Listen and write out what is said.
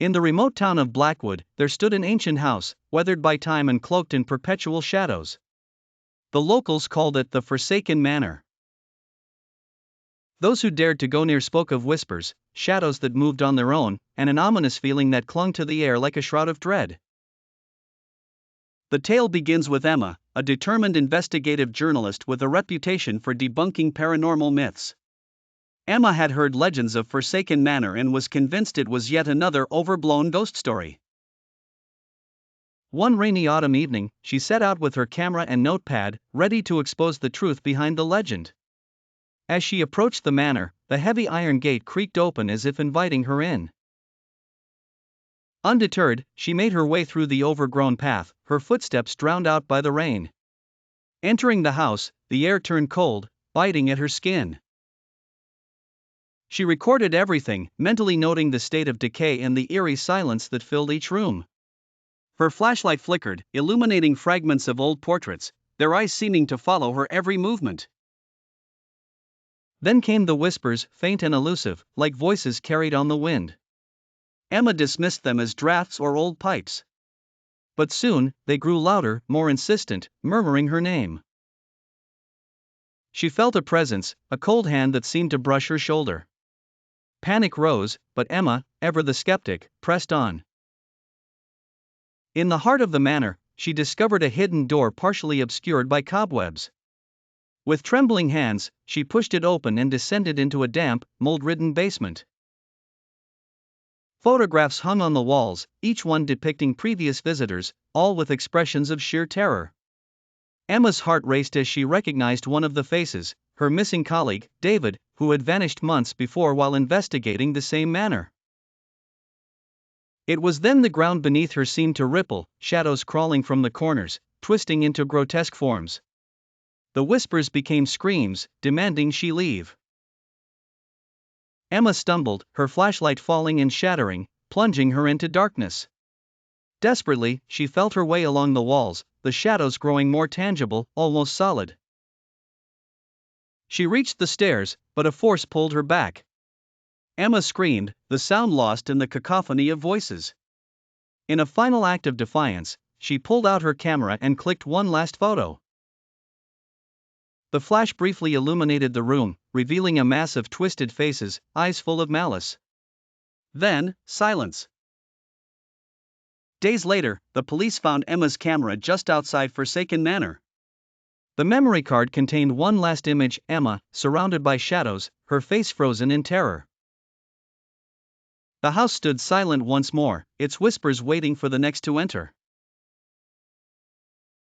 In the remote town of Blackwood, there stood an ancient house, weathered by time and cloaked in perpetual shadows. The locals called it the Forsaken Manor. Those who dared to go near spoke of whispers, shadows that moved on their own, and an ominous feeling that clung to the air like a shroud of dread. The tale begins with Emma, a determined investigative journalist with a reputation for debunking paranormal myths. Emma had heard legends of Forsaken Manor and was convinced it was yet another overblown ghost story. One rainy autumn evening, she set out with her camera and notepad, ready to expose the truth behind the legend. As she approached the manor, the heavy iron gate creaked open as if inviting her in. Undeterred, she made her way through the overgrown path, her footsteps drowned out by the rain. Entering the house, the air turned cold, biting at her skin. She recorded everything, mentally noting the state of decay and the eerie silence that filled each room. Her flashlight flickered, illuminating fragments of old portraits, their eyes seeming to follow her every movement. Then came the whispers, faint and elusive, like voices carried on the wind. Emma dismissed them as drafts or old pipes. But soon, they grew louder, more insistent, murmuring her name. She felt a presence, a cold hand that seemed to brush her shoulder. Panic rose, but Emma, ever the skeptic, pressed on. In the heart of the manor, she discovered a hidden door partially obscured by cobwebs. With trembling hands, she pushed it open and descended into a damp, mold-ridden basement. Photographs hung on the walls, each one depicting previous visitors, all with expressions of sheer terror. Emma's heart raced as she recognized one of the faces, her missing colleague, David, who had vanished months before while investigating the same manor. It was then the ground beneath her seemed to ripple, shadows crawling from the corners, twisting into grotesque forms. The whispers became screams, demanding she leave. Emma stumbled, her flashlight falling and shattering, plunging her into darkness. Desperately, she felt her way along the walls, the shadows growing more tangible, almost solid. She reached the stairs, but a force pulled her back. Emma screamed, the sound lost in the cacophony of voices. In a final act of defiance, she pulled out her camera and clicked one last photo. The flash briefly illuminated the room, revealing a mass of twisted faces, eyes full of malice. Then, silence. Days later, the police found Emma's camera just outside Forsaken Manor. The memory card contained one last image: Emma, surrounded by shadows, her face frozen in terror. The house stood silent once more, its whispers waiting for the next to enter.